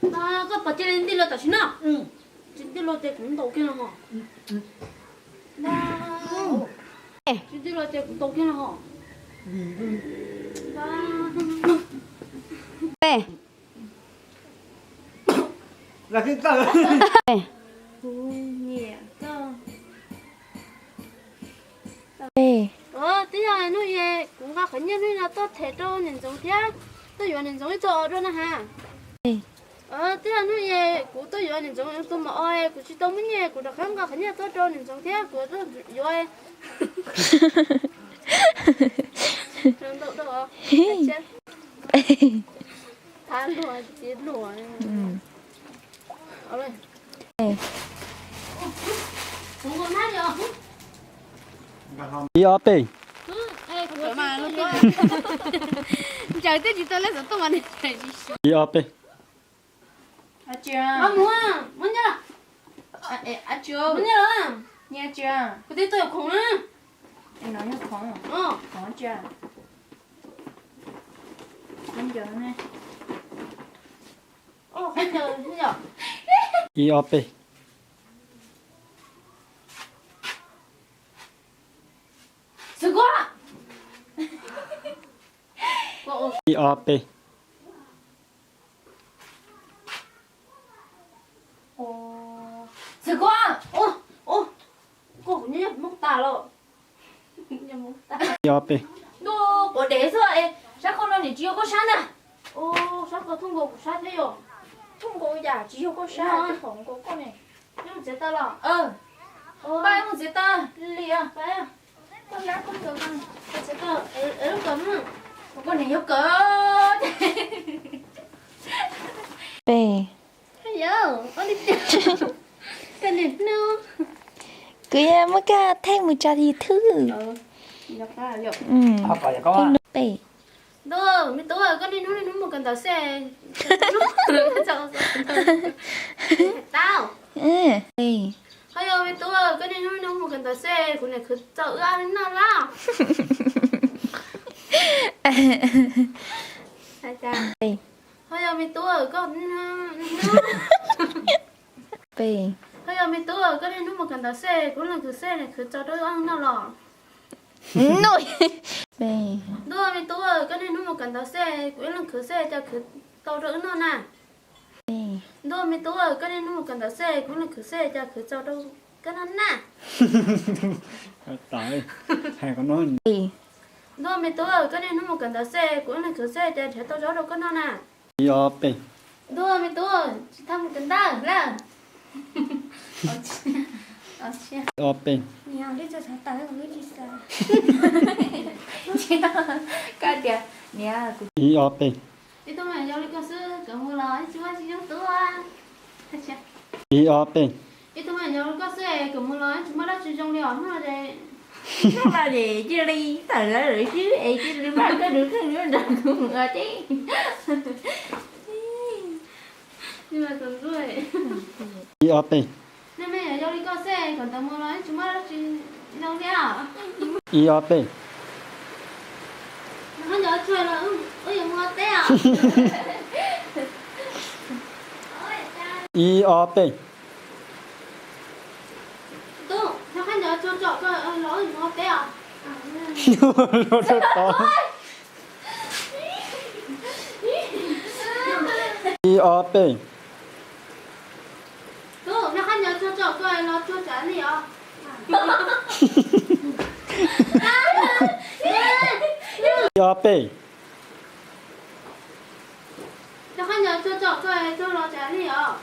나 có bật trên đi lột tao xin nào trên đi lột cũng đầu kia nào hả trên đi lột cũng đầu kia nào hả là cái tờ nhẹ cơ 네. tí giờ nó về cũng có khẩn nhân là tôi thể cho nhân giống thế tôi dùng nhân giống ấy cho rồi nè ha 네. tí giờ nó về cũng tôi dùng nhân giống tôi mà ơi cũng chỉ tôi mới nhẹ cũng được không có khẩn nhân tôi cho nhân giống thế của tôi rồi Trông đậu đậu Than lùa, chết lùa Ở đây 네. Không có hát được 이 앞에 Ê, không có mà luôn Trời tết gì tôi lấy dẫn tôi mà này 이 앞에 아, chưa? muốn à? Muốn nhá 아, chưa? Muốn nhá Nha chưa? Cái tí tôi ở khổng á Em nói nó khó à? Khó chưa? Em chờ nè. Hết giờ, hết giờ 이 앞에 Sợ quá 이 앞에 Sợ quá Cô cũng như mốc tà rồi Như mốc tà 이 앞에 너 뭐 내서 샤코는 지효고 샤나. 샤코 통고 샤세요. 통고야, 지효고 샤, 통고 꺼내. 형 됐다라. 빨리 형 됐다. 릴리야, 빨리. con lá con được không? 됐다. 에로 가면 Con này nhóc cỡ. 네. hello. 어디 있어? cái này nó. 그야 뭐가 태무자리 thư. Nhập ra liệu. 아빠야 có 네. 너, mình tôi cái này nó một cần tao xe. Tao. 응. 네. 하여 mình tôi cái này nó một cần tao xe, cái này cứ chờ ăn nó là. 네. 하여 mình tôi có 네. 하여 mình tôi cái này nó một cần tao xe, cái này cứ xe này cứ chờ đợi ăn nó là. 노이. 네. 너 mình tôi cái này nó một cần tao xe, cái này cứ xe cho cứ tao đợi nó nè. 네. 너 mình tôi cái này nó một cần tao xe, cái này cứ xe cho cứ chờ đợi cái nó nè. tại thầy có nói 네. 너 mình tôi cái này nó một cần tao xe, cái này cứ xe cho tao chờ đợi cái nó nè. 이 앞에 너 mình tôi tham một cần tao là. 이 앞에 Nhà đi cho thằng tao không biết gì sao. Cái kìa. Nhà của 이 앞에 이 동네 여기 가서 그물로 주마시 좀 하자. 이 앞에 이 동네 여기 가서 그물로 주마라 주정리 얼마나 돼? nó là gì chứ đi thời là rồi chứ ấy chứ đi bắt cái được cái nữa là cũng ngờ chứ. Nhưng mà còn rồi. 이 앞에 nên mày ở 여기 가서 còn tao mua nói 주마라 주정리 à? 이 앞에 한 여자 là ơi mua té à? 이 앞에 또, 한 여자 저 lỗi mua té à? 놀랐다 이 앞에 또, 한 여자 저 nó cho trả gì à? 이 앞에 한 여자 저 nó trả gì à?